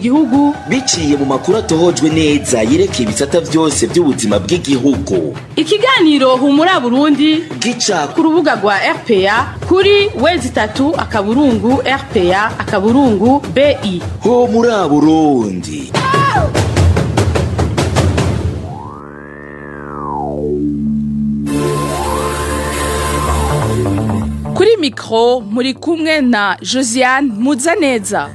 gihugu biciye mu makuru atohojwe neza yerekeye ibisata byose by'ubuzima bw'igihugu. Ikiganiro Humura Burundi gica ku rubuga rwa RPA kuri www.rpa.bi. Humura Burundi. Kuri mikro muri kumwe na Josiane MUZANEZA.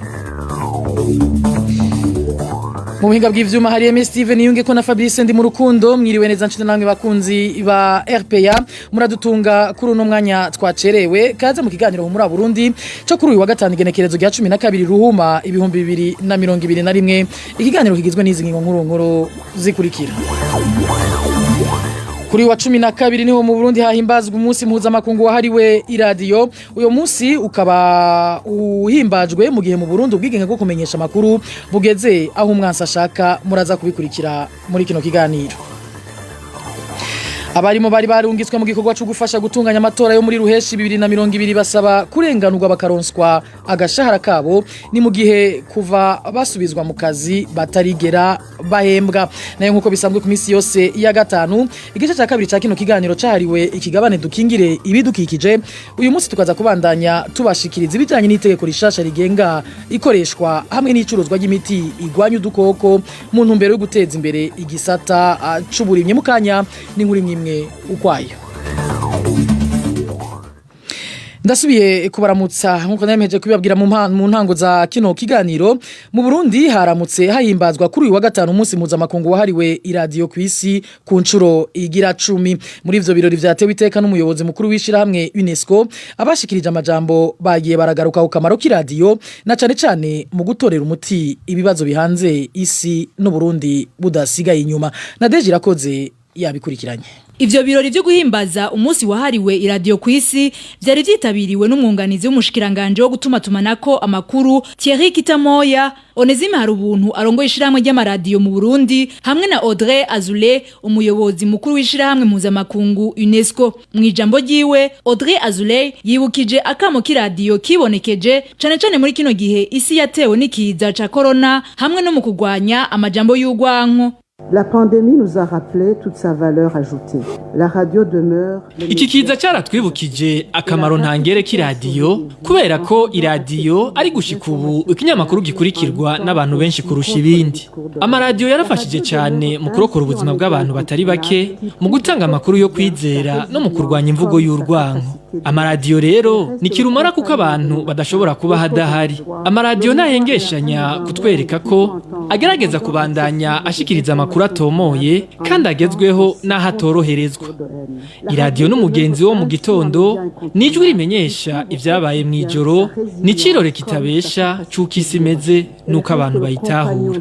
Mu buhinga bw'ivyuma hari Steven Yunge ko na Fabrice ndi mu rukundo. Mwiriwe neza nshuti namwe bakunzi ba RPA, muradutunga kuri uno mwanya twacerewe. Kaze mu kiganiro Humura Burundi cyo kuri uyu wa gatanu igenekerezo rya 12 Ruhuma 2021. Ikiganiro kigizwe n'izi ngingo nkuru zikurikira. Kuri wa 12 niho mu Burundi hahimbazwa umunsi mpuzamakungu wahariwe iradiyo. Uyo munsi ukaba uhimbajwe mu gihe mu Burundi ubwigenge bwo kumenyesha makuru bugeze aho umwansi ashaka. Muraza kubikurikira muri kino kiganiro. Abarimo bari barungitswe mu gikorwa cyo gufasha gutunganya amatora yo muri Ruheshi 2020 basaba kurenganurwa bakaronswa agashahara kabo, ni mu gihe kuva basubizwa mu kazi batarigera bahembwa. Nayo nkuko bisanzwe ku minsi yose ya gatanu, igice cya kabiri cya kino kiganiro cyahariwe ikigabane dukingire ibidukikije. Uyu munsi tukaza kubandanya tubashikiriza ibijanye n'itegeko rishasha rigenga ikoreshwa hamwe n'icuruzwa ry'imiti igwanya udukoko mu ntumbero yo guteza imbere igisata c'uburimye. Mukanya n'inkuru imwe ukwayo. Ndasubiye kubaramutsa nkuko nameje kubibabwira mu ntango za kino kiganiro. Mu Burundi haramutse hahimbazwa kuri uyu wa gatanu umunsi mpuzamakungu wahariwe iradiyo ku isi ku ncuro igira 10. Muri ivyo birori vyatewe iteka n'umuyobozi mukuru w'ishirahamwe UNESCO, abashikirije amajambo bagiye baragaruka ku kamaro k'iradiyo na cane cane mu gutorera umuti ibibazo bihanze isi n'u Burundi budasigaye inyuma. Nadeje irakoze yabikurikiranye. Ivyo birori byo guhimbaza umunsi wahariwe iradiyo ku isi byari byitabiriwe n'umwunganizi w'umushikiranganje wo gutuma tumanako amakuru Thierry Kitamoya, Onezime Harubuntu arongoye ishiramwe ry'amaradiyo mu Burundi, hamwe na Audrey Azoulay umuyobozi mukuru w'ishiramwe mpuzamakungu UNESCO. Mu ijambo ryiwe Audrey Azoulay yibukije akamo k'iradiyo kibonekeje cane muri kino gihe isi yatewe n'ikiza ca corona hamwe no mu kugwanya amajambo y'ugwanko. La pandémie nous a rappelé toute sa valeur ajoutée. La radio demeure. Iki kiza cyaratwibukije akamaro ntangere k'iradiyo, kubera ko iradiyo ari gushika ubu ikinyamakuru gikurikirwa n'abantu benshi kurusha ibindi. Amaradiyo yarafashije cyane mu kurokora ubuzima bw'abantu batari bake, mu gutanga amakuru yo kwizera no mu kurwanya imvugo y'urwanko. Amaradiyo rero ni kirumara kuko abantu badashobora kuba hadahari. Amaradiyo ntahengeshanya kutwereka ko agerageza kubandanya ashikiriza amakuru atomoye kandi agezweho n'aho atoroherezwa. Iradiyo n'umugenzi wo mu gitondo nijwi rimenyesha ivyabaye mu ijoro, ni cirore kitabesha c'uko isi imeze n'uko abantu bayitahura.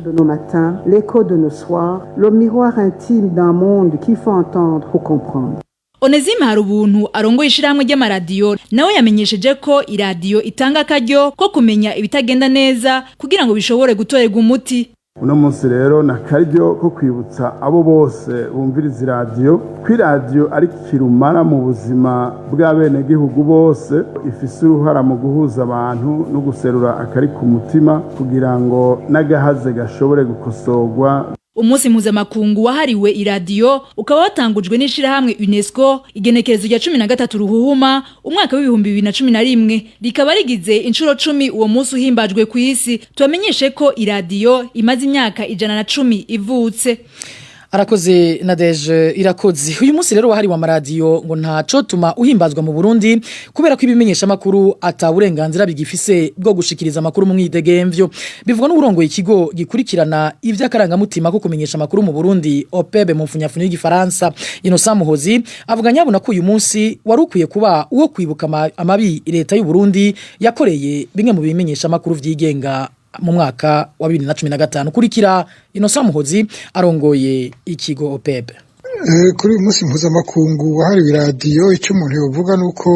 L'écho de nos soirs, le miroir intime d'un monde qu'il faut entendre pour comprendre. Onezime Harubuntu arongoye ishiramwe ry'amaradiyo nawe yamenyesheje ko iradiyo itanga akaryo ko kumenya ibitagenda neza kugira ngo bishobore gutorerwa umuti. Uno munsi rero nakaryo ko kwibutsa abo bose bumviriza iradiyo ko iradiyo ari kirumara mu buzima bw'abenegihugu bose, ifise uruhara mu guhuza abantu no guserura akari ku mutima kugira ngo n'agahaze gashobore gukosorwa. Umunsi mpuzamakungu wahariwe iradiyo ukaba watangujwe n'ishirahamwe UNESCO igenekerezo rya 13 Ruhuhuma umwaka w'2011, rikaba rigize inshuro 10 uwo munsi uhimbajwe ku isi. Tubamenyeshe ko iradiyo imaze imyaka 110 ivutse. Arakoze Nadeje irakoze. Uyu munsi rero wahari wa maradiyo ngo ntaco tuma uhimbazwa mu Burundi kubera ko ibimenyesha makuru ataburenganzira bigifise bwo gushikiriza makuru mu mwidegemvyo. Bivugwa n'urongoye ikigo gikurikirana ivy'akarangamutima ko kumenyesha makuru mu Burundi OPEB mu mfunyafunyo y'Igifaransa. Innocent Muhozi avuga nyabona ko uyu munsi warukwiye kuba uwo kwibuka amabi leta y'u Burundi yakoreye bimwe mu bimenyesha makuru vyigenga mu mwaka wa 2015. Kurikira Innocent Muhozi arongoye ikigo OPEB. Kuri uyu munsi mpuzamakungu wahariwe iradiyo, icyo umuntu yovuga nuko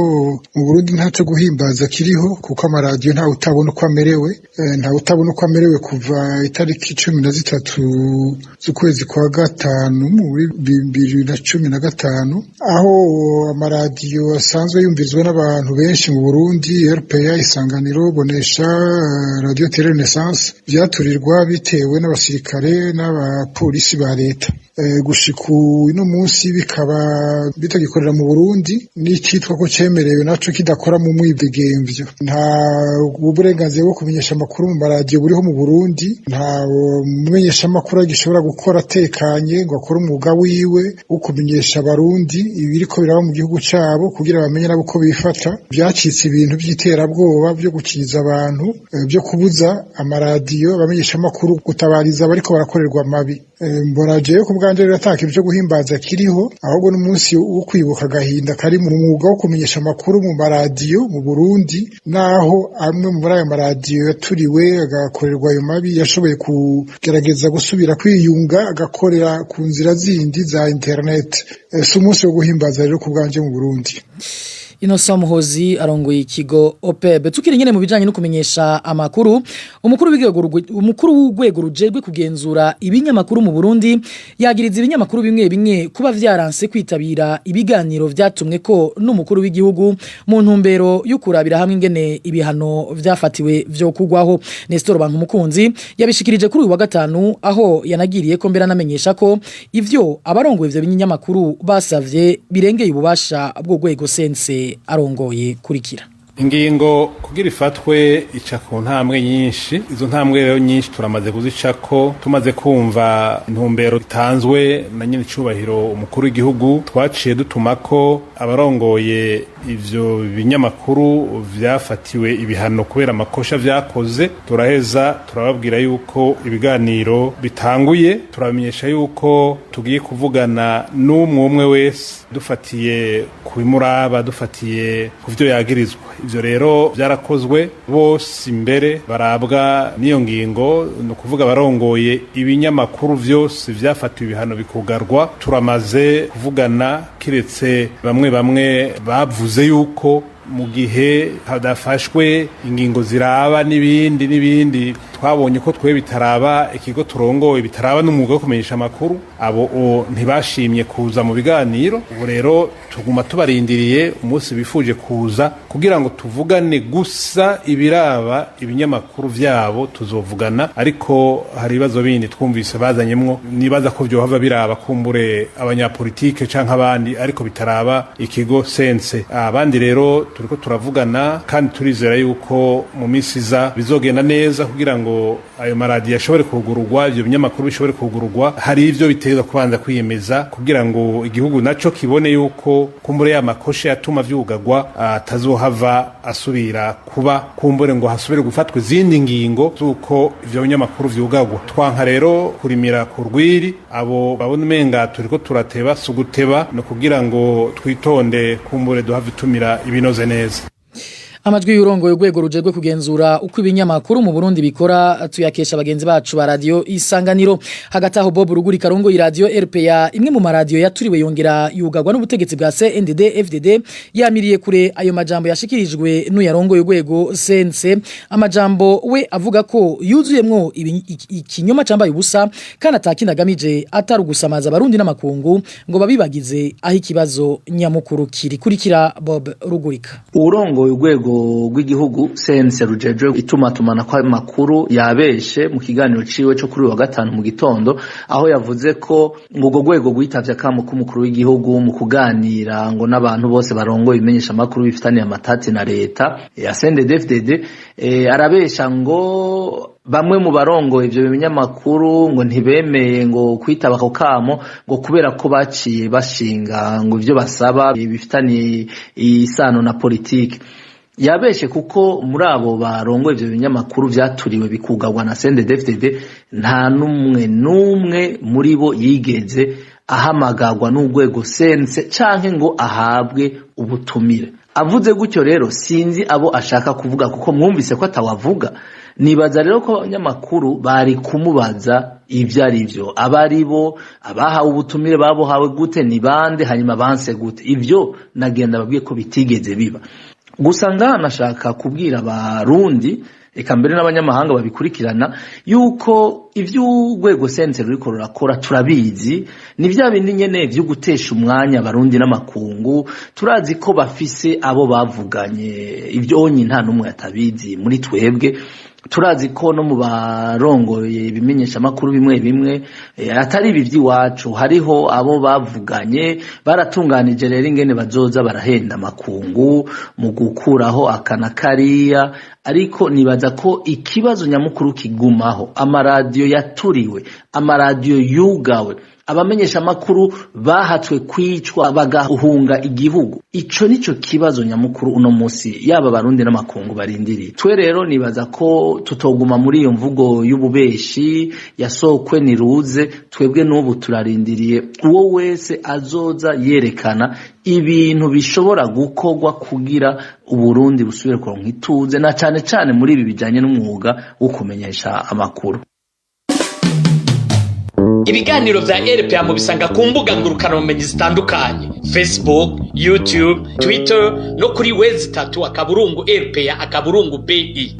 mu Burundi ntaco guhimbaza kiriho, kuko amaradiyo ntawe utabona uko amerewe kuva itariki 13 z'ukwezi kwa gatanu muri 2015, aho amaradiyo asanzwe yumvirizwa n'abantu benshi mu Burundi, RPA, Isanganiro, Bonesha, Radio Tele Renaissance, vyaturirwa bitewe n'abasirikare n'abapolisi ba leta. Gushika uno munsi bikaba bitagikorera mu Burundi, n'icitwa ko cemerewe naco kidakora mu mwidegemvyo. Nta uburenganzira bwo kumenyesha amakuru mu maradiyo buriho mu Burundi, nta mumenyesha amakuru gishobora gukora atekanye ngo akore umwuga wiwe wo kumenyesha abarundi ibiriko biraba mu gihugu cabo kugira bamenye nabo ko bifata. Vyacitse ibintu vy'iterabwoba byo gukiza abantu, byo kubuza amaradiyo bamenyesha amakuru gutabariza bariko barakorerwa mabi. Mbona jewe ku bwanje rero ataka ibyo guhimbaza kiriho, ahubwo n'umunsi wo kwibuka agahinda kari mu mwuga wo kumenyesha amakuru mu maradiyo mu Burundi, naho amwe muri ayo maradiyo yaturiwe agakorerwa ayo mabi yashoboye kugerageza gusubira kwiyunga agakorera ku nzira zindi za internet. Si umunsi wo guhimbaza rero ku bwanje mu Burundi. Inosa Muhozi arongoye ikigo OPEB. Tukiri nyene mu bijanye no kumenyesha amakuru, umukuru w'urwego rujejwe kugenzura ibinyamakuru mu Burundi yagiriza ibinyamakuru bimwe kuba vyaranse kwitabira ibiganiro vyatumwe ko n'umukuru w'igihugu mu ntumbero yo kurabira hamwe ingene ibihano vyafatiwe vyo kugwaho. Nestor Bankumukunzi yabishikirije kuri uyu wa gatanu, aho yanagiriye ko mbera namenyesha ko ivyo abarongoye ivyo binyamakuru basavye birengeye ububasha bwo rwego sense arongoye kurikira. Ingingo kugira ifatwe ica ku ntambwe nyinshi. Izo ntambwe rero nyinshi turamaze kuzicako, tumaze kumva intumbero itanzwe na nyine icubahiro umukuru w'igihugu. Twaciye dutumako abarongoye ivyo binyamakuru vyafatiwe ibihano kubera amakosha vyakoze, turaheza turababwira yuko ibiganiro bitanguye, turamenyesha yuko tugiye kuvugana n'umwe wese dufatiye ku bimuraba, dufatiye ku vyo yagirizwa. Ivyo rero vyarakozwe, bose imbere barabwa n'iyo ngingo, no kuvuga barongoye ibinyamakuru vyose vyafatiwe ibihano bikugarwa. Turamaze kuvugana, kiretse bamwe bavuze yuko mu gihe hadafashwe ingingo ziraba n'ibindi twabonye ko twe bitaraba ikigo turongoye, bitaraba n'umwuga wo kumenyesha amakuru, abo ntibashimye kuza mu biganiro. Ubu rero tuguma tubarindiriye umunsi bifuje kuza kugira ngo tuvugane gusa ibiraba ibinyamakuru vyabo, tuzovugana. Ariko hari ibibazo bindi twumvise bazanyemwo, nibaza ko vyohava biraba kumbure abanyapolitike canke abandi, ariko bitaraba ikigo sense. Abandi rero turiko turavugana, kandi turizera yuko mu minsi iza bizogenda neza kugira ngo ayo maradiyo ashobore kugururwa, ivyo binyamakuru bishobore kugururwa. Hari ivyo biteza kubanza kwiyemeza kugira ngo igihugu naco kibone yuko kumbure ya makosha yatuma vyugagwa atazohava asubira kuba, kumbure ngo hasubire gufatwa izindi ngingo z'uko ivyo binyamakuru vyugagwa. Twanka rero kurimira ku rwiri abo babona umenga turiko turateba, suguteba no kugira ngo twitonde, kumbure duhave tumira ibinoze neza. Amajwi y'urongoye urwego rujejwe kugenzura uko ibinyamakuru mu Burundi bikora tuyakesha bagenzi bacu ba radio Isanganiro. Hagati aho Bob Ruguri karongoye radio RPA, imwe mu maradiyo yaturiwe yongera yugagwa n'ubutegetsi bwa CNDD FDD, yamiriye kure ayo majambo yashikirijwe n'uyarongoye urwego sense. Amajambo we avuga ko yuzuyemwo ikinyoma cambaye ubusa, kandi atakindagamije atari gusamaza abarundi n'amakungu ngo babibagize aho ikibazo nyamukuru kiri. Kurikira Bob Rugurika. Urongoye urwego rw'igihugu sense rujejwe itumatumana kwa makuru yabeshe mu kiganiro ciwe cyo kuri wa gatanu mu gitondo, aho yavuze ko ngo rwego rwitavye akamo k'umukuru w'igihugu mu kuganira ngo n'abantu bose barongoye imenyesha makuru bifitaniye amatati na leta ya CNDD-FDD. Arabesha ngo bamwe mu barongo ivyo binyamakuru ngo ntibemeye ngo kwitaba ako kamo ngo kubera ko baciye bashinga ngo ivyo basaba bifitaniye isano na politike. Yabeshe kuko muri abo barongo ivyo binyamakuru vyaturiwe bikugagwa na CNDD-FDD nta numwe muri bo yigeze ahamagagwa n'urwego sense canke ngo ahabwe ubutumire. Avuze gutyo rero sinzi abo ashaka kuvuga, kuko mwumvise ko atawavuga. nibaza rero ko abanyamakuru bari kumubaza ivyo ari vyo abaribo abahawe ubutumire babuhawe gute ni bande hanyuma banse gute ivyo nagenda babwiye ko bitigeze biba gusa nashaka kubwira abarundi eka mbere n'abanyamahanga babikurikirana yuko ivy'urwego sense ruriko rurakora turabizi ni vya bindi nyene vyo gutesha umwanya abarundi n'amakungu turazi ko bafise abo bavuganye ivyo onye nta numwe atabizi muri twebwe turazi ko no mu barongoye ibimenyesha makuru bimwe bimwe atari ibi vy'iwacu hariho abo bavuganye baratunganije rero ingene bazoza barahenda makungu mu gukuraho akana kariya ariko nibaza ko ikibazo nyamukuru kigumaho amaradiyo yaturiwe amaradiyo yugawe abamenyesha makuru bahatwe kwicwa bagahunga igihugu ico nico kibazo nyamukuru uno musi yaba barundi n'amakungu barindiriye twe rero nibaza ko tutoguma muri iyo mvugo y'ububeshi yasokwe niruze twebwe n'ubu turarindiriye uwo wese azoza yerekana ibintu bishobora gukorwa kugira uburundi busubire kuronka ituze na cane muri ibi bijanye n'umwuga wo kumenyesha amakuru. Ibiganiro vya RPA mu bisanga ku mbuga ngurukana bumenyi zitandukanye Facebook, YouTube, Twitter no kuri www.rpa.be.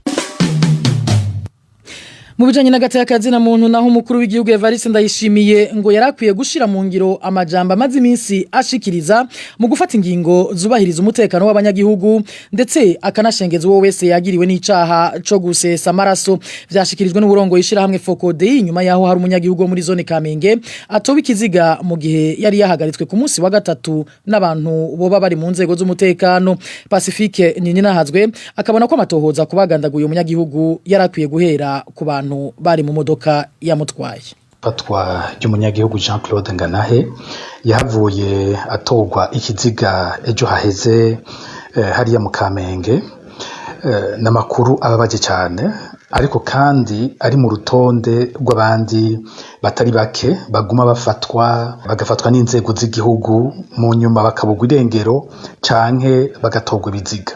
Mu bijanye n'agateka muntu naho umukuru w'igihugu Evariste Ndayishimiye ngo yarakwiye gushira mu ngiro amajambo amaze iminsi ashikiriza mu gufata ingingo zubahiriza umutekano w'abanyagihugu ndetse akanashengeza uwo wese yagiriwe n'icaha co gusesa amaraso vyashikirijwe n'uburongo yishira hamwe Fokode nyuma yaho hari umunyagihugu muri zone Kamenge atoba ikiziga mu gihe yari yahagaritswe ku munsi wa gatatu n'abantu boba bari mu nzego z'umutekano. Pacifique Ninahazwe akabona ko amatohoza kubagandaguye umunyagihugu yarakwiye guhera ku bantu bari mu modoka yamutwaye. Patwa ry'umunyagihugu Jean Claude Nganahe yahavuye atogwa ikiziga ejo haheze hariya mu Kamenge n'amakuru ababaje cyane ariko kandi ari mu rutonde rw'abandi batari bake baguma bagafatwa n'inzego z'igihugu mu nyuma bakabugwa irengero canke bagatogwa ibiziga.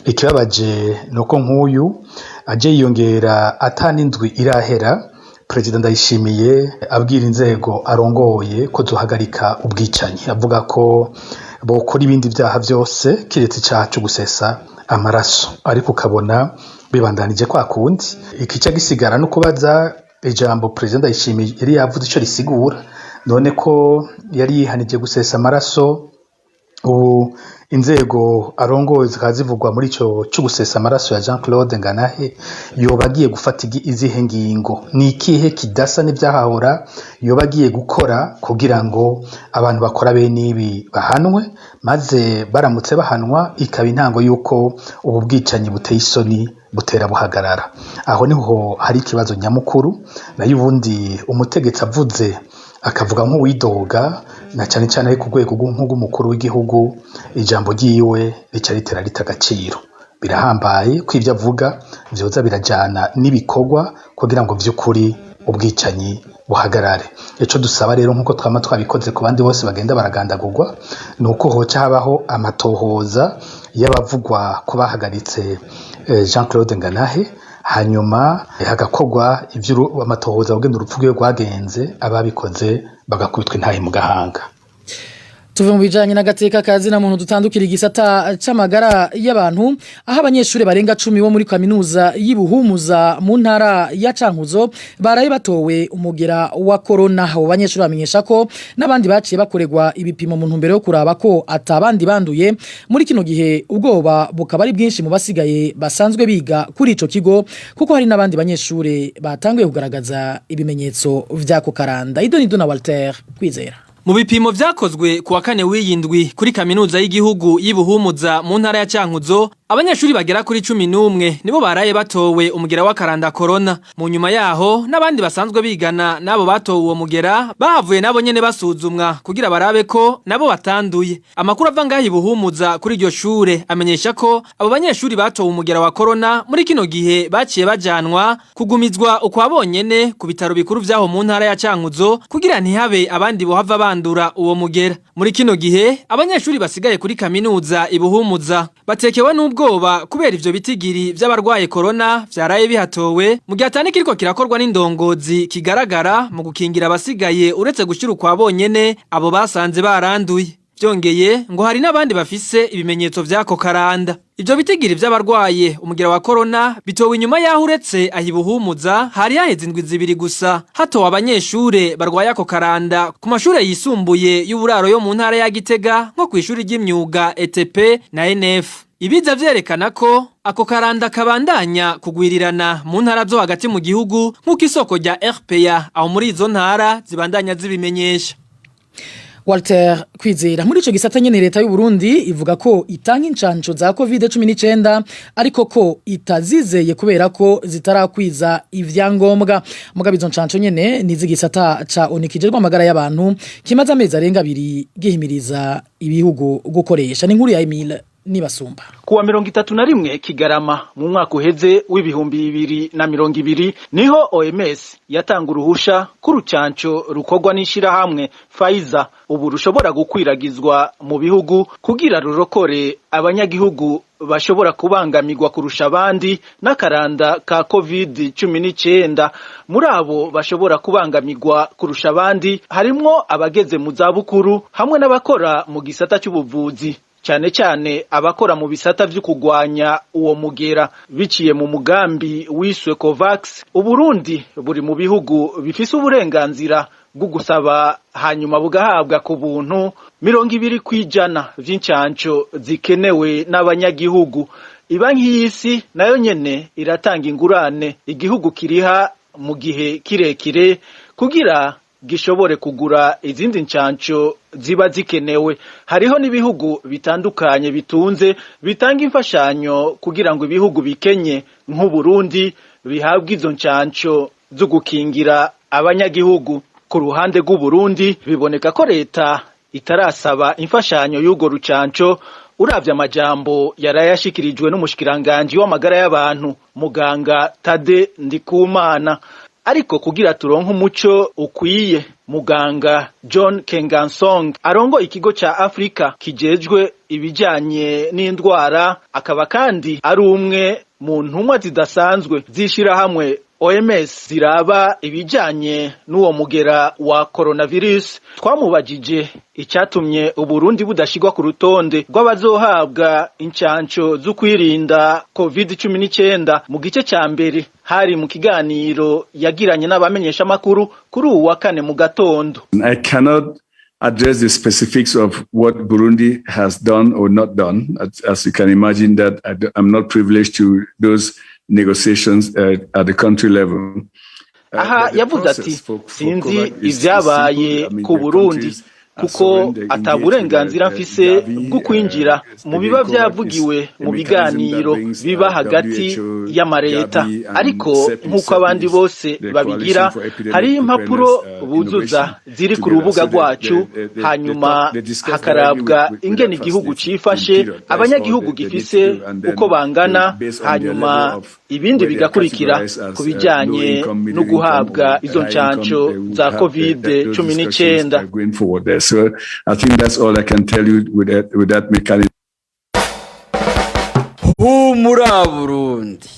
Ikibabaje nuko nk'uyu aje yiyongera atanindwi irahera President Ndayishimiye abwira inzego arongoye ko zuhagarika ubwicanyi avuga ko bokora ibindi byaha byose kiretse icaha cyo gusesa amaraso ariko ukabona bibandanije kwa kundi ikica gisigara no kubaza ijambo President Ndayishimiye yari yavuze ico risigura none ko yari yihanije gusesa amaraso ubu inzego arongoye zikazivugwa muri ico cyo gusesa amaraso ya Jean Claude Nganahe yobagiye gufata izihe ngingo ni ikihe kidasa n'ivyahahora yobagiye gukora kugira ngo abantu bakora bene ibi bahanwe maze baramutse bahanwa ikaba intango yuko ubu bwicanyi buteye isoni butera buhagarara. Aho niho hari ikibazo nyamukuru nayo ubundi umutegetsi avuze akavuga nk'uwidoga na cyane cyane ku rwego nk'umukuru w'igihugu ijambo ryiwe rica ritera ritagaciro birahambaye ko ivyo avuga vyoza birajana n'ibikorwa kugira ngo vy'ukuri ubwicanyi buhagarare. Ico dusaba rero nkuko twama twabikoze ku bandi bose bagenda baragandagurwa nuko hoca habaho amatohoza y'abavugwa ko bahagaritse Jean Claude Nganahe hanyuma hagakorwa ivyo amatohoza kugenda urupfu rwe rwagenze ababikoze bagakubitwa intahe mu gahanga. Tuve mu bijanye n'agateka kazina muntu dutandukira igisata c'amagara y'abantu aho abanyeshuri barenga 10 bo muri kaminuza y'Ibuhumuza mu ntara ya Cankuzo baraye batowe umugera wa corona. Abo banyeshuri bamenyesha ko n'abandi baciye bakoregwa ibipimo mu ntumbero yo kuraba ko atabandi banduye muri kino gihe ubwoba bukaba ari bwinshi mu basigaye basanzwe biga kuri ico kigo kuko hari n'abandi banyeshuri batanguye kugaragaza ibimenyetso vy'ako karanda. Idonido na Walter Kwizera. Mu bipimo vyakozwe kuwa kane w'iyindwi kuri kaminuza y'igihugu y'Ibuhumuza mu ntara ya Cankuzo abanyeshuri bagera kuri 11 nibo baraye batowe umugera wa karanda corona. Mu nyuma yaho n'abandi basanzwe bigana nabo batowe uwo mugera bahavuye nabo nyene basuzumwa kugira barabe ko nabo batanduye. Amakuru ava ngaho Ibuhumuza kuri iryo shure amenyesha ko abo banyeshuri batowe umugera wa corona muri kino gihe baciye bajanwa kugumizwa ukwabonyene ku bitaro bikuru vyaho mu ntara ya Cankuzo kugira ntihabe abandi bohava bandura uwo mugera. Muri kino gihe abanyeshuri basigaye kuri kaminuza Ibuhumuza batekewe n'ubwo ubwoba kubera ivyo bitigiri vy'abarwaye corona vyaraye bihatowe mu gihe atani kiriko kirakorwa n'indongozi kigaragara mu gukingira abasigaye uretse gushira kwa bonyene abo basanze baranduye. Byongeye ngo hari n'abandi bafise ibimenyetso vy'ako karanda. Ivyo bitigiri vy'abarwaye umugira wa corona bitowe inyuma yaho uretse ahibuhumuza hari haheze indwi zibiri gusa hatowe abanyeshure barwaye ako karanda ku mashure yisumbuye y'uburaro yo mu ntara ya Gitega nko kw'ishuri ry'imyuga ETP na NF. Ibiza vyerekana ko ako karanda kabandanya kugwirirana mu ntara zo hagati mu gihugu nk'uko isoko rya RPA aho muri izo ntara zibandanya zibimenyesha. Walter Kwizera muri ico gisata nyene leta y'u Burundi ivuga ko itanga incanco za COVID-19 ariko ko itazizeye kubera ko zitarakwiza ivyangombwa. Mugabe izo ncanco nyene nizigisata ca onikijejwe amagara y'abantu kimaze amezi arenga 2 gihimiriza ibihugu gukoresha. Ni nkuru ya Emile Nibasumba. Kuwa 31 Kigarama mu mwaka uheze w'ibihumbi 2020 niho OMS yatanga uruhusha k'urucanco rukorwa n'ishira hamwe Pfizer ubu rushobora gukwiragizwa mu bihugu kugira rurokore abanyagihugu bashobora kubangamirwa kurusha abandi n'akaranda ka COVID-19. Muri abo bashobora kubangamirwa kurusha abandi harimwo abageze mu zabukuru hamwe n'abakora mu gisata cy'ubuvuzi, cyane cyane abakora mu bisata vyo kugwanya uwo mugera biciye mu mugambi wiswe COVAX. Uburundi buri mu bihugu bifise uburenganzira bwo gusaba hanyuma bugahabwa ku buntu 20% vy'incanco zikenewe n'abanyagihugu. Ibanki y'isi nayo nyene iratanga ingurane igihugu kiriha mu gihe kirekire kugira gishobore kugura izindi ncanco ziba zikenewe. Hariho n'ibihugu bitandukanye bitunze bitanga imfashanyo kugira ngo ibihugu bikenye nk'Uburundi bihabwe izo ncanco zo gukingira abanyagihugu. Ku ruhande rw'Uburundi biboneka ko leta itarasaba imfashanyo y'ugo rucanco uravye amajambo yarayashikirijwe n'umushikiranganje w'amagara y'abantu muganga Tade Ndikumana. Ariko kugira turonke umuco ukwiye, muganga John Kengansong arongo ikigo ca Afrika kijejwe ibijanye n'indwara akaba kandi ari umwe mu ntumwa zidasanzwe zishira hamwe OMS ziraba ibijanye n'uwo mugera wa coronavirus. Twamubajije icyatumye Uburundi budashigwa ku rutonde rw'abazohabwa incanco zo kwirinda COVID-19 mu gice ca mbere. Hari mu kiganiro yagiranye n'abamenyesha makuru kuri uwa kane mu gatondo. I cannot address the specifics of what Burundi has done or not done. As you can imagine that I'm not privileged to those negotiations at the country level. Aha yavuze ati sinzi ivyabaye ku Burundi kuko ataburenganzira mfise bwo kwinjira mu biba vyavugiwe mu biganiro biba hagati y'amareta, ariko nkuko abandi bose babigira hari impapuro buzuza ziri ku rubuga rwacu, hanyuma hakarabwa ingene igihugu cifashe, abanyagihugu gifise uko bangana, hanyuma ibindi bigakurikira kubijanye no guhabwa izo ncanco za COVID-19. So I think that's all I can tell you with that mechanism. Humura Burundi.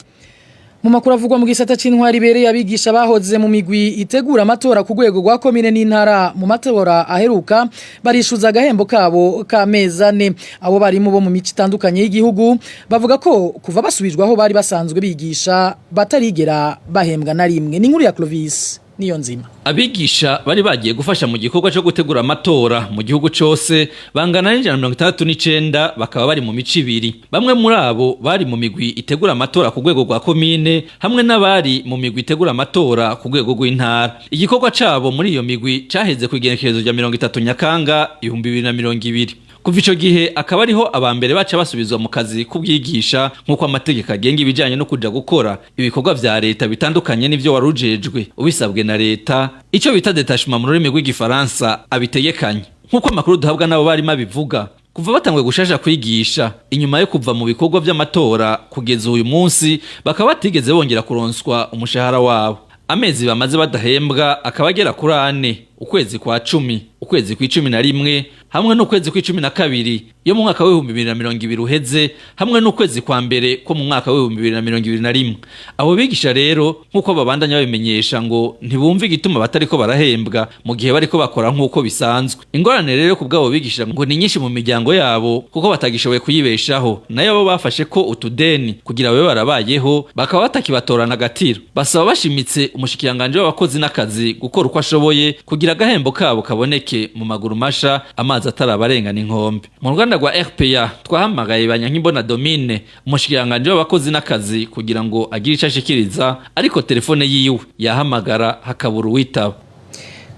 Mu makuru avugwa mu gisata c'intwari bereye abigisha bahoze mu migwi itegura amatora ku rwego rwa komine n'intara mu matora aheruka barishuza agahembo kabo kamezane. Abo barimo bo mu mico itandukanye y'igihugu bavuga ko kuva basubijwaho bari basanzwe bigisha batarigera bahembwa na rimwe. Ni nkuru ya Clovis niyo nzima. Abigisha bari bagiye gufasha mu gikorwa cyo gutegura amatora mu gihugu cyose bangana n'169 bakaba bari mu mico ibiri. Bamwe muri abo bari mu migwi itegura amatora ku rwego rwa komine hamwe n'abari mu migwi itegura amatora ku rwego rw'intara. Igikorwa cabo muri iyo migwi caheze ku igenekerezo rya 30 Nyakanga 2020. Kuva ico gihe akaba ariho abambere baca basubizwa mu kazi kubwigisha nkuko amategeko agenga ibijanye no kuja gukora ibikorwa vya leta bitandukanye n'ivyo warujejwe ubisabwe na leta, ico bita detachement mu rurimi rw'igifaransa abitegekanye. Nkuko amakuru duhabwa nabo bari mabivuga, kuva batangwe gushasha kwigisha inyuma yo kuva mu bikorwa vy'amatora kugeza uyu munsi bakaba batigeze bongera kuronswa umushahara wabo. Amezi bamaze badahembwa akaba agera kuri 4, ukwezi kwa 10, ukwezi kwa 11 hamwe no kwezi kwa 12. yo mu mwaka wa 2020 uheze hamwe n'ukwezi kwa mbere ko mu mwaka wa 2021. Abo bigisha rero nkuko babandanya babimenyesha ngo ntibumva igituma batariko barahembwa mu gihe bariko bakora nkuko bisanzwe. Ingorane rero ku bwabo bigisha ngo ni nyinshi mu miryango yabo kuko batagishoboye kuyibeshaho, nayo abo bafashe ko utudeni kugira babe barabayeho bakaba batakibatorana agatiro. Basaba bashimitse umushikiranganje w'abakozi n'akazi gukora uko ashoboye kugira agahembo kabo kaboneke mu maguru masha, amazi atarabarengana inkombe. Mu ruganda rwa RPA twahamagaye Banyankimbona Domine umushikiranganje w'abakozi n'akazi kugira ngo agire icyo ashikiriza, ariko telefone yiwe yahamagara hakabura uwitaba.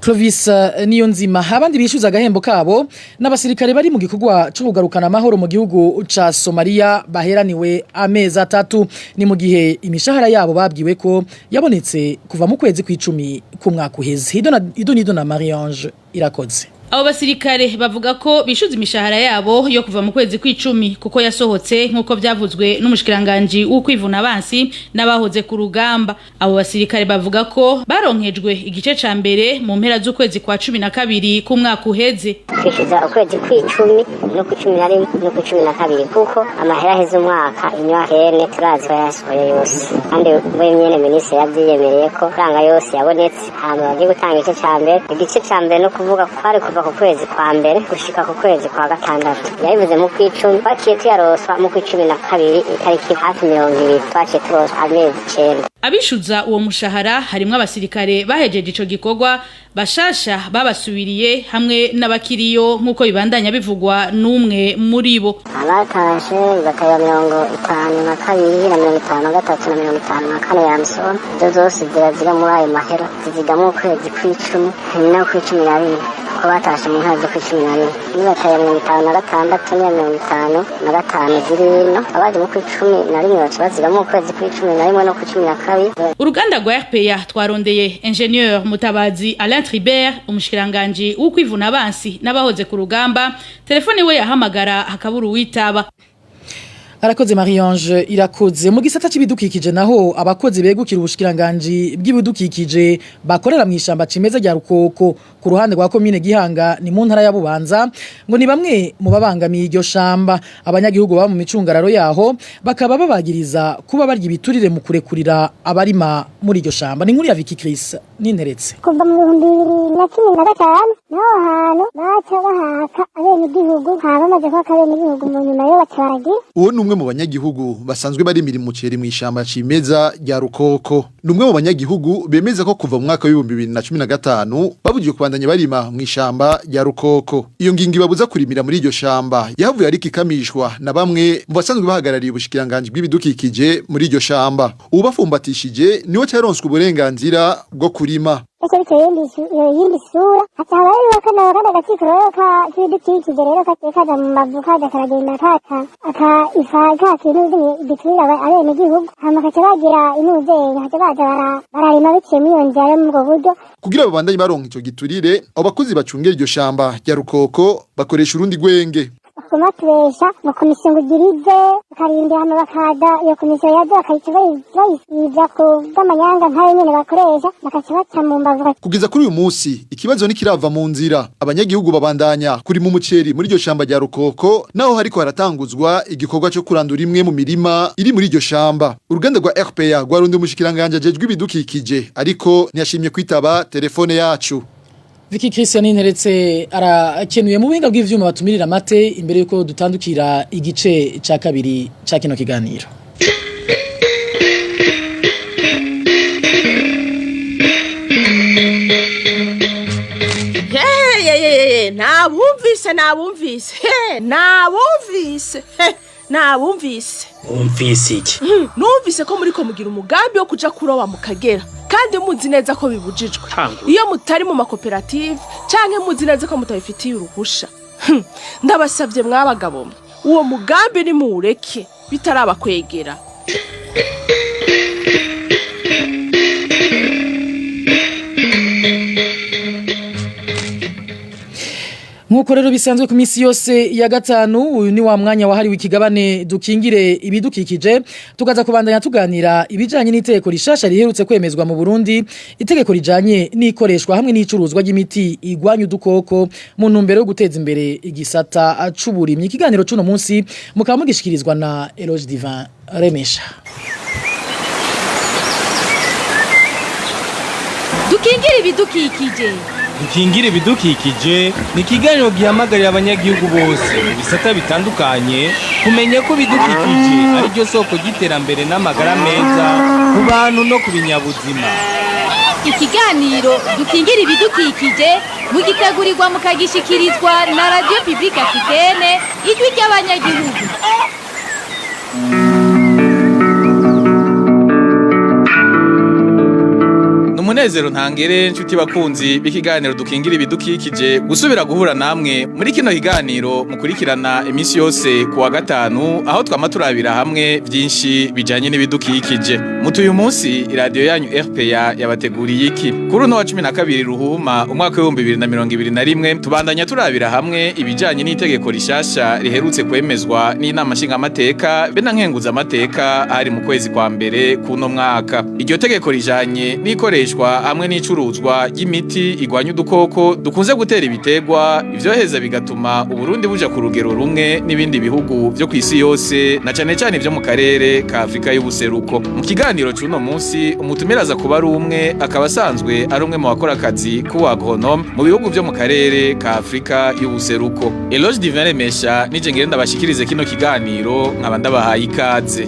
Clovis niyo nzima abandi bishyuza agahembo kabo n'abasirikare bari mu gikorwa cyo kugarukana amahoro mu gihugu ca Somalia baheraniwe amezi 3 ni mu gihe imishahara yabo babwiwe ko yabonetse kuva mu kwezi kw'icumi ku mwaka uheze. Idonido na Marie-Ange Irakoze. Abo basirikare bavuga ko bishuza imishahara yabo yo kuva mu kwezi kw'icumi kuko yasohotse nkuko byavuzwe n'umushikiranganje w'ukwivuna abansi n'abahoze ku rugamba. Abo basirikare bavuga ko baronkejwe igice ca mbere mu mpera z'ukwezi kwa 12 ku mwaka uheze. Kwishyuza ukwezi kw'icumi no ku 11 no ku 12 kuko amahera heze umwaka inyakene turazi bayasohoye yose, kandi we nyene ministre yavyiyemereye ko ranga yose yabonetse hama bagiye gutanga igice ca mbere no kuvuga ko ari kuva ku kwezi kwa mbere gushika ku kwezi kwa gatandatu. Yabivuze mu kw'icumi twaciye tuyaroswa mu kw'icumi na kabiri itariki hafi 20 twaciye turoswa amezi 9. Abishuza uwo mushahara harimwo abasirikare bahejeje ico gikorwa bashasha babasubiriye hamwe n'abakiriyo nkuko bibandanya bivugwa n'umwe muri bo. Abatashe bakaya 52 na 53 na 54 ya msoro zose zira muri ayo mahera zizigamo ukwezi kw'icumi no kw'icumi na rimwe ko batashe mu ntara zo kw'icumi na rimwe n'ibakaya 56 na 55 zirino abaje mu kw'icumi na rimwe bazigamo ukwezi kw'icumi na rimwe no kw'icumi na kabiri. Uruganda rwa RPA twarondeye ingenieur Mutabazi Alain Tribert umushikiranganje w'ukwivuna abansi n'abahoze ku rugamba, telefone we yahamagara hakabura uwitaba. Arakoze Marie-Ange Irakoze. Mu gisata c'ibidukikije naho abakozi begukira ubushikiranganje bw'ibidukikije bakorera mu ishamba cimeza rya Rukoko ku ruhande rwa commune Gihanga ni mu ntara ya Bubanza ngo ni bamwe mu babangamiye iryo shamba. Abanyagihugu baba mu micungararo yaho bakaba babagiriza kuba barya ibiturire mu kurekurira abarima muri iryo shamba. Ni nkuru ya Vicky Chris ninteretse. Kuva mu 2015 naho hantu baca bahaka abenegihugu bamaze kwaka abenegihugu mu nyuma yo batwaragira. Uwo numwe mu banyagihugu basanzwe bari imirimo muceri mu ishamba cimeza rya Rukoko. Numwe mu banyagihugu bemeza ko kuva mu mwaka wa 2015 babugiye kubandanya barima mu ishamba rya Rukoko. Iyo ngingi babuza kurimira muri iryo shamba yavuye ari kikamishwa na bamwe mu basanzwe bahagarariye ubushikiranganje bw'ibidukikije muri iryo shamba. Ubafumbatishije niwe cyaronswe uburenganzira bwo kurima. Ese biteye yindi sura ataba ari wakana gaciko rero ka kidukikije rero katekaza mu mavuka dakaragenda aka ifaga kintu bitwira abenegihugu hama kacabagira inuzeye hatabaza bararima biciye mu yonjara mu buryo kugira babandanye baronka ico giturire abakozi bacungera iryo shamba rya Rukoko bakoresha urundi gwenge. Kumatwesha mu komisiyo ngirize karinde hano bakada iyo komisiyo yazo akayiciza ku bw'amanyanga ntayo nyene bakoresha bakacibaca mu mbavu. Kugeza kuri uyu munsi ikibazo nikirava mu nzira abanyagihugu babandanya kuri mu muceri muri iryo shamba rya Rukoko naho hariko haratanguzwa igikorwa cyo kurandura imwe mu mirima iri muri iryo shamba. Uruganda rwa RPA rwarundi umushikiranganje ajejwe ibidukikije ariko ntiyashimye kwitaba telefone yacu. Vicky Christian interetse arakenuye mu buhinga bw'ivyuma batumirira mate imbere yuko dutandukira igice ca kabiri ca kino kiganiro. Nabumvise. Umvise iki? Numvise ko muri ko mugira umugambi wo kuja kuroba mu Kagera kandi muzi neza ko bibujijwe. Iyo mutari mu makoperative canke muzi neza ko mutabifitiye uruhusha. Ndabasavye mwabagabo uwo mugambi ni muureke bitaraba kwegera. Nkuko Nkuko rero bisanzwe ku minsi yose ya gatanu uyu ni wa mwanya wahariwe ikigabane dukingire ibidukikije tukaza kubandanya tuganira ibijanye n'itegeko rishasha riherutse kwemezwa mu Burundi itegeko rijanye n'ikoreshwa hamwe n'icuruzwa ry'imiti igwanya udukoko mu ntumbero yo guteza imbere igisata c'uburimyi. Ikiganiro cuno munsi mukaba mugishikirizwa na Eloge Divin Remesha. Dukingire ibidukikije. Dukingire ibidukikije ni ikiganiro gihamagarira abanyagihugu bose mu bisata bitandukanye kumenya ko ibidukikije ari ryo soko ry'iterambere n'amagara meza ku bantu no ku binyabuzima. Ikiganiro dukingire ibidukikije mugitegurirwa mukagishikirizwa na Radio Publique Africaine ijwi ry'Abanyagihugu. Umunezero ntangere nshuti bakunzi b'ikiganiro dukingira ibidukikije gusubira guhura namwe muri kino kiganiro mukurikirana iminsi yose kuwa gatanu aho twama turabira hamwe byinshi bijanye n'ibidukikije. Mutu uyu munsi iradiyo yanyu RPA yabateguriye iki? Kuri no wa 12 Ruhuhuma umwaka wa 2021 tubandanya turabira hamwe ibijanye n'itegeko rishasha riherutse kwemezwa n'inama nshingamateka be na nkenguza amateka ari mu kwezi kwa mbere kuno mwaka. Iryo tegeko rijanye n'ikoreshwa hamwe n'icuruzwa y'imiti igwanya udukoko dukunze gutera ibitegwa ivyoheza bigatuma Uburundi buja ku rugero rumwe n'ibindi bihugu vyo kwisi yose na cane cane vyo mu karere ka Afrika y'ubuseruko. Mu kiganiro cy'uno munsi umutumiraza kuba ari umwe akaba asanzwe ari umwe mu bakora akazi kuwa agronome mu bihugu vyo mu karere ka Afrika y'ubuseruko. Eloge Divin Remesha nije ngenda bashikirize kino kiganiro nkaba ndabahaye ikaze.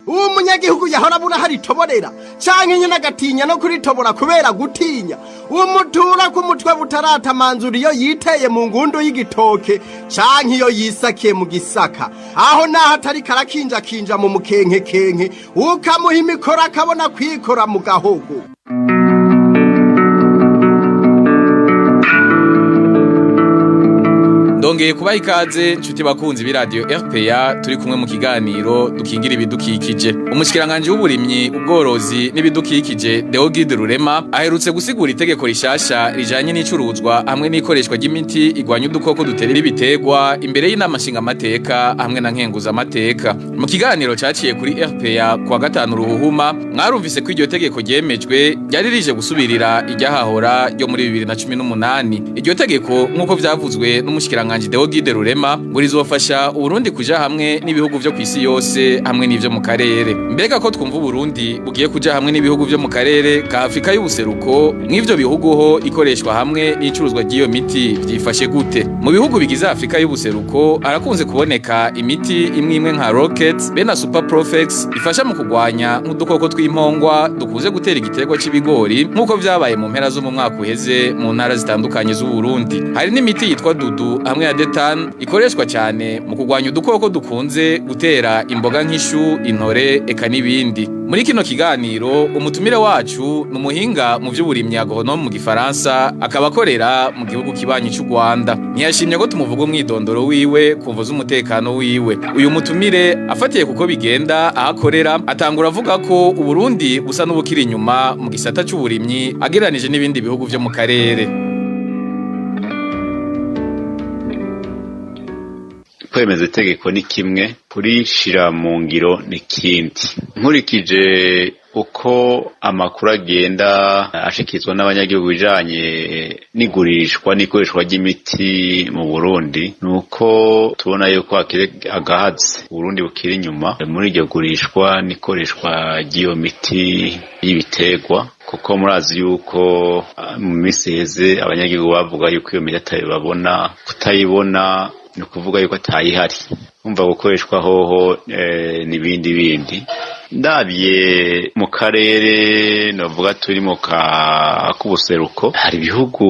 Uwo munyagihugu yahora buna hari toborera canke nyene agatinya no kuritobora kubera gutinya uwo mutura ku mutwe butaratamanzura iyo yiteye mu ngundu y'igitoke canke iyo yisakiye mu gisaka aho naho atari karakinja kinja mu mukenke ukamuha imikoro akabona kwikora mu gahogo. Ndongeye kubaha ikaze nshuti bakunzi b'iradiyo RPA turi kumwe mu kiganiro dukingira ibidukikije. Umushikiranganje w'uburimyi ubworozi n'ibidukikije Deogide Rurema aherutse gusigura itegeko rishasha rijanye n'icuruzwa hamwe n'ikoreshwa ry'imiti igwanya udukoko duterera ibitegwa imbere y'inama nshingamateka hamwe na nkenguza amateka. Mu kiganiro caciye kuri RPA kuwa gatanu Ruhuhuma mwarumvise ko iryo tegeko ryemejwe ryari rije gusubirira iryahahora ryo muri 2018. Iryo tegeko nk'uko vyavuzwe n'umushikiranganje Deogide Rurema ngo rizofasha Uburundi kuja hamwe n'ibihugu vyo kwisi yose hamwe n'ivyo mu karere. Mbega ko twumva Uburundi bugiye kuja hamwe n'ibihugu vyo mu karere ka Afrika y'ubuseruko mw'ivyo bihugu ho ikoreshwa hamwe n'icuruzwa ry'iyo miti vyifashe gute? Mu bihugu bigize Afrika y'ubuseruko arakunze kuboneka imiti imwe nka Rockets be na Super Profex ifasha mu kugwanya nk'udukoko tw'impongwa dukuze gutera igiterwa c'ibigori nk'uko vyabaye mu mpera zo mu mwaka uheze mu ntara zitandukanye z'u Burundi. Hari n'imiti yitwa Dudu hamwe ya Detan ikoreshwa cyane mu kugwanya udukoko dukunze gutera imboga nk'ishu, intore eka n'ibindi. Muri kino kiganiro umutumire wacu numuhinga mu vy'uburimyi agronome mu Gifaransa akaba akorera mu gihugu kibanyi cy'u Rwanda. Ntiyashimye ko tumuvuga umwidondoro wiwe kumvuza umutekano wiwe. Uyu mutumire afatiye kuko bigenda ahakorera atangura avuga ko Uburundi busa n'ubukiri inyuma mu gisata c'uburimyi ageranije n'ibindi bihugu vyo mu karere. Kwemeza itegeko ni kimwe, kurishira mu ngiro ni kindi. Nkurikije uko amakuru agenda ashikizwa n'abanyagihugu bijanye n'igurishwa n'ikoreshwa ry'imiti mu Burundi, nuko tubona yuko hakiri agahazi Burundi bukiri inyuma muri iryo gurishwa n'ikoreshwa ry'iyo miti y'ibiterwa, kuko murazi yuko mu minsi heze abanyagihugu bavuga yuko iyo miti atabibabona, kutayibona ni ukuvuga yuko atayihari, umva gukoreshwa hoho n'ibindi bindi. Ndabye mu karere novuga turi mu k'ubuseruko hari ibihugu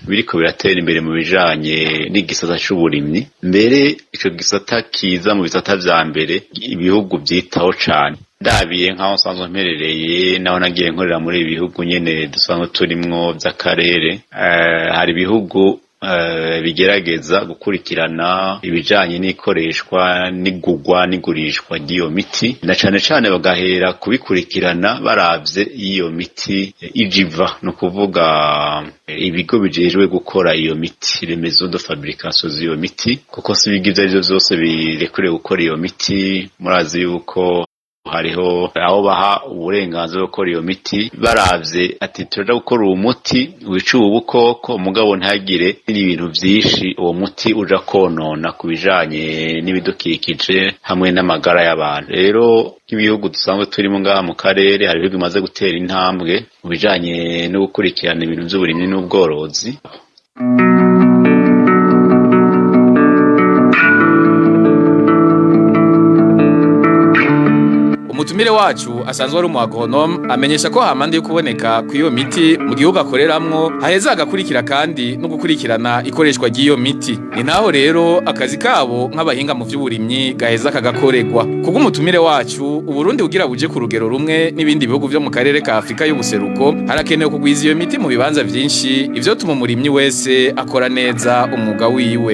biriko biratera imbere mu bijanye n'igisata c'uburimyi, mbere ico gisata kiza mu bisata vya mbere ibihugu vyitaho cane. Ndabiye nkaho nsanzwe mperereye naho nagiye nkorera muri ibi bihugu nyene dusanzwe turimwo vy'akarere, hari ibihugu bigerageza gukurikirana ibijanye n'ikoreshwa n'igurwa n'igurishwa ry'iyo miti na cane bagahera kubikurikirana baravye iyo miti ijiva no kuvuga ibigo bijejwe gukora iyo miti les maisons de fabrication z'iyo miti kuko sibigize ivyo vyose birekure gukora iyo miti murazi yuko hariho aho baha uburenganzira bwo gukora iyo miti baravye ati turaja gukora uwo muti wica ubukoko mugabo ntagire n'ibintu vyinshi uwo muti uja konona kubijanye n'ibidukikije hamwe n'amagara y'abantu rero nk'ibihugu dusanzwe turimo ngaha mu karere hari ibihugu bimaze gutera intambwe mu bijanye no gukurikirana ibintu vy'uburimyi n'ubworozi. Umutumire wacu asanzwe ari umuagronome amenyesha ko hamande yo kuboneka kw'iyo miti mu gihugu akoreramwo haheza agakurikira kandi no gukurikirana ikoreshwa ry'iyo miti. Ni naho rero akazi kabo nk'abahinga mu vy'uburimyi gaheza kagakoregwa. Kubwo umutumire wacu Uburundi bugira buje ku rugero rumwe n'ibindi bihugu vyo mu karere ka Afrika y'ubuseruko harakenewe kugwiza iyo miti mu bibanza vyinshi ivyo tuma umurimyi wese akora neza umwuga wiwe.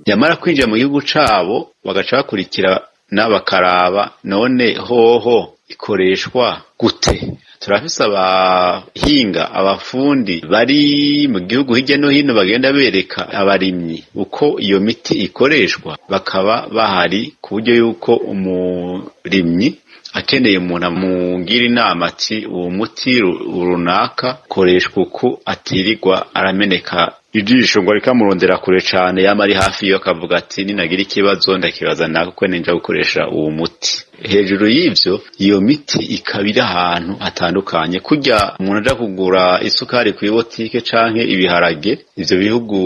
Yamara kwinjira mu gihugu cabo bagaca bakurikira n'abakaraba none hoho ikoreshwa gute. Turafise abahinga abafundi bari mu gihugu hirya no hino bagenda bereka abarimyi uko iyo miti ikoreshwa bakaba bahari ku buryo yuko umurimyi akeneye umuntu amugira inama ati uwo muti runaka koreshwa uko atirirwa arameneka ijisho ngo ariko amurondera kure cane yama ari hafi yo akavuga ati ninagira ikibazo ndakibaza nako ko ninja gukoresha uwo muti. Hejuru y'ivyo iyo miti ikabira ahantu hatandukanye kurya umuntu aja kugura isukari ku botike canke ibiharage ivyo bihugu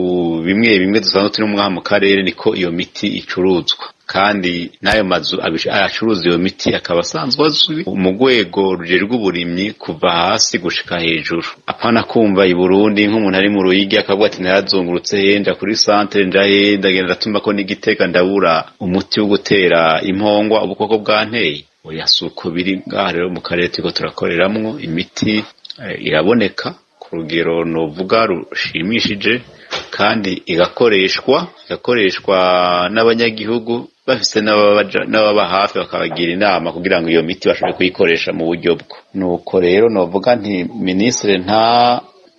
bimwe dusanzwe turi mu karere niko iyo miti icuruzwa kandi nayo mazu acuruza iyo miti akaba asanzwe azwi mu rwego rujerwa uburimyi kuva hasi gushika hejuru. Apana kumva i Burundi nk'umuntu ari mu Ruyigi akavuga ati narazungurutse henda kuri centre ndahe ndagenda tumba ko n'Igitega ndabura umuti wo gutera impongwa ubukoko bwanteye. Oya suko biri ngaha rero mu karere turiko turakoreramwo imiti iraboneka ku rugero novuga rushimishije kandi igakoreshwa n'abanyagihugu bafise n'ababa hafi bakabagira inama kugira ngo iyo miti bashobore kuyikoresha mu buryo bwo. Nuko rero novuga nti ministre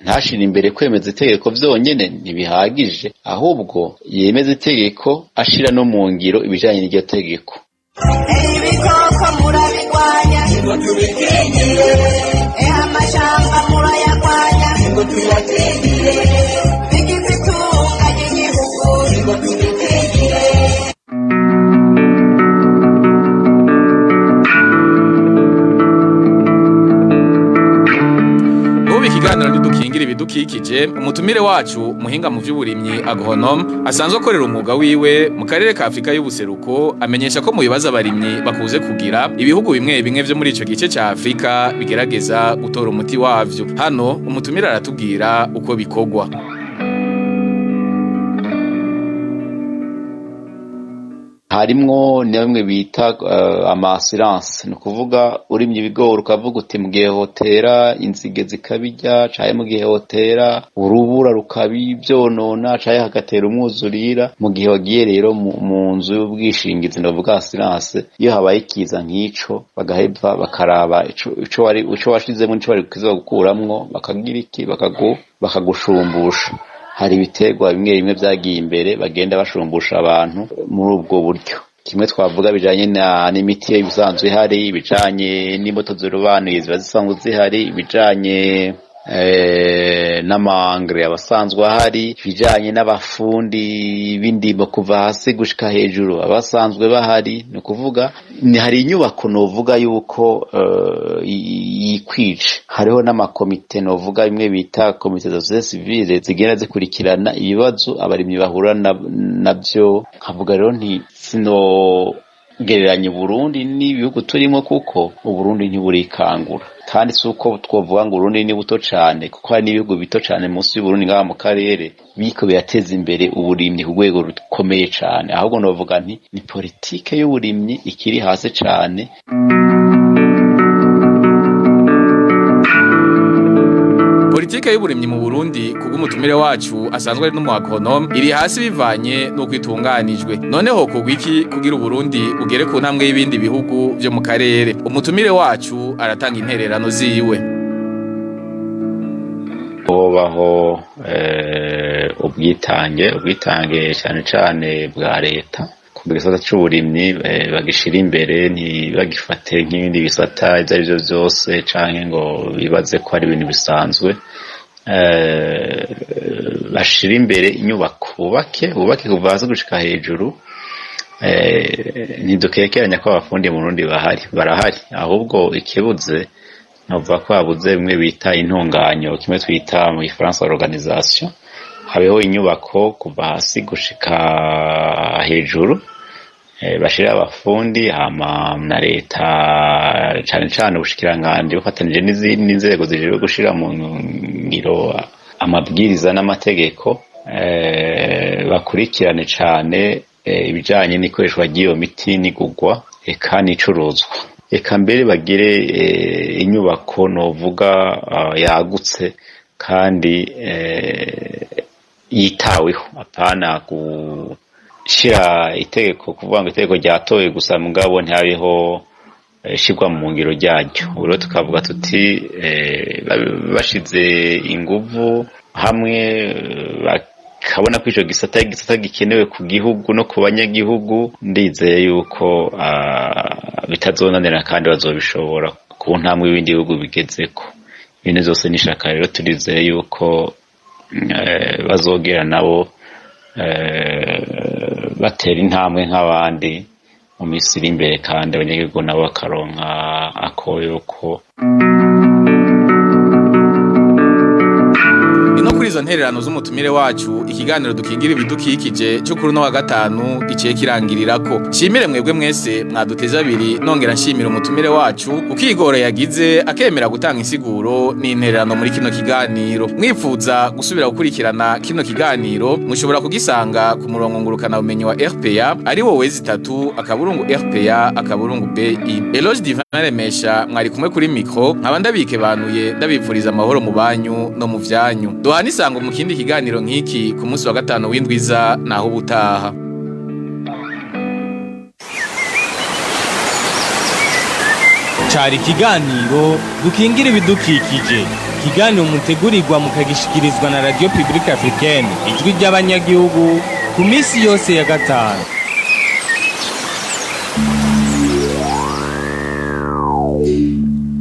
ntashira imbere kwemeza itegeko vyonyene ntibihagije ahubwo yemeza itegeko ashira no mu ngiro ibijanye n'iryo tegeko. Ibikoko murabigwanya ngo tubikingire amashamba murayagwanya ngo tuyakingire bigize itunga ry'igihugu ngo tubikingire. Ikiganiro ntidukingira ibidukikije umutumire wacu muhinga mu vy'uburimyi agronome asanzwe akorera umwuga wiwe mu karere ka Afrika y'ubuseruko amenyesha ko mu bibazo abarimyi bakuze kugira ibihugu bimwe vyo muri ico gice ca Afrika bigerageza gutora umuti wavyo. Hano umutumire aratubwira uko bikogwa. Harimwo nimwe bita amassurance no kuvuga urimye ibigori ukavuga uti mu gihe hotera inzige zikabijya caye mu gihe hotera urubura rukabivyonona caye hagatera umwuzurira mu gihe wagiye rero mu nzu y'ubwishingizi ndavuga assurance iyo habaye ikiza nk'ico bagaheva bakaraba ico washizemo nico bari kukiza gukuramwo bakagira iki bakagushumbusha. Hari ibiterwa bimwe vyagiye imbere bagenda bashumbusha abantu muri ubwo buryo. Kimwe twavuga bijanye n'imiti y'ibisanzwe hari bijanye n'imbuto z'urubanuye ziba zisanzwe zihari bijanye n'amangre abasanzwe hari bijanye n'abafundi b'indimo kuva hasi gushika hejuru abasanzwe bahari no kuvuga ni hari inyubako novuga yuko yikwije. Hariho n'amakomite novuga bimwe bita komite de société civile zigenda zikurikirana ibibazo abarimyi bahura navyo. Nkavuga rero nti sino gereranya Burundi n'ibihugu turimo kuko Uburundi ntiburikangura kandi suko twovuga ngo Burundi ni buto cane kuko hari n'ibihugu bito cane munsi y'Uburundi ngaha mu karere biko birateza imbere uburimyi ku rwego rukomeye cane. Ahubwo novuga nti ni politike y'uburimyi ikiri hasi cane. politike y'uburimyi mu Burundi kubw'umutumire wacu asanzwe ari n'umuagronome iri hasi bivanye no kwitunganijwe. Noneho kugwiki kugira Uburundi ugere ku ntambwe y'ibindi bihugu byo mu karere. Umutumire wacu aratanga intererano ziwe. Hobaho ubwitange cyane cyane bwa leta ku gisata c'uburimyi bagishira imbere ntibagifate nk'ibindi bisata ibyo ari byo byose canke ngo bibaze ko ari ibintu bisanzwe. Bashira imbere inyubako bubake kuva hasi gushika hejuru. Ntidukekeranya ko abafundi mu Burundi barahari ahubwo ikibuze nova ko habuze bimwe bita intunganyo kimwe twita mu Gifaransa organisation. Habeho inyubako kuva hasi gushika hejuru bashira abafundi hama na leta cyane ubushikiranganje bufatanije n'izindi nzego zijejwe gushira mu ngiro amabwiriza n'amategeko bakurikirane cyane ibijanye n'ikoreshwa ry'iyo miti n'igugwa eka n'icuruzwa. Eka mbere bagire inyubako novuga yagutse kandi yitaweho apana gushira itegeko kuvuga ngo itegeko ryatoye gusa mugabo ntihabeho shigwa mu ngiro ryaryo. Uro tukavuga tuti bashize inguvu hamwe kabona ko ico gisata gikenewe ku gihugu no ku banyagihugu. Ndizeye yuko bitazonanira kandi bazobishobora ku ntambwe y'ibindi bihugu bigezeko. Ibintu zose nishaka rero turizeye yuko bazogera nabo batera intambwe nk'abandi mu minsi iri imbere kandi abanyagihugu nabo bakaronka akoyoko. Kuri izo ntererano z'umutumire wacu ikiganiro dukingira ibidukikije cyo kuri no wa gatanu giciye kirangirirako. Shimire mwebwe mwese mwaduteza abiri nongera nshimira umutumire wacu ukigoro yagize akemera gutanga insiguro n'intererano muri kino kiganiro. Mwifuza gusubira gukurikirana kino kiganiro mushobora kugisanga ku murongo ngurukana bumenyi wa RPA ari wowe 3 akaburungu RPA akaburungu BI. Eloge Divin Remesha mwari kumwe kuri micro nkaba ndabike banuye ndabipfuriza amahoro mu banyu no mu vyanyu. Nisango mu kindi kiganiro nk'iki ku munsi wa gatanu w'indwiza naho ubutaha. Cari kiganiro dukingira ibidukikije. Kiganiro mutegurirwa mukagishikirizwa na Radio Publique Africaine ijwi ry'Abanyagihugu ku minsi yose ya gatanu.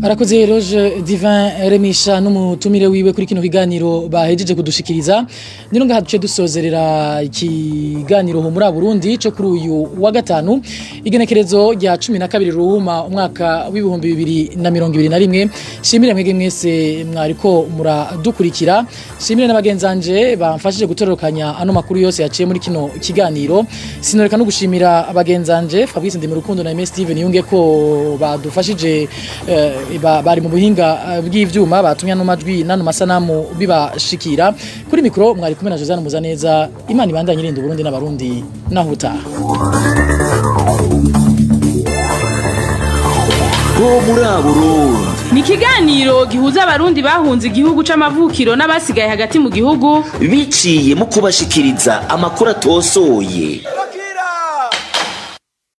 Arakoze Eloge Divin Remisha n'umutumire wiwe kuri kino kiganiro bahejeje kudushikiriza. Nino ngaha duce dusozerera ikiganiro ho muri Burundi cyo kuri uyu wa gatanu igenekerezo rya 12 Ruhuhuma umwaka w'ibihumbi 2021. Shimire mwege mwese mwariko muradukurikira. Shimire n'abagenzanje bamfashije gutororokanya ano makuru yose yaciye muri kino kiganiro. Sinoreka no gushimira abagenzanje Fabrice Ndimurukundo na MS Steven Yunge ko badufashije bari mu buhinga bw'ivyuma batumya no majwi nano masanamu bibashikira. Kuri mikro mwari kumwe na Josiane MUZANEZA. Imana ibandanye irinda Burundi n'abarundi nahuta. Ho muri Burundi ni ikiganiro gihuza abarundi bahunze igihugu c'amavukiro n'abasigaye hagati mu gihugu biciye mu kubashikiriza amakuru atosoye.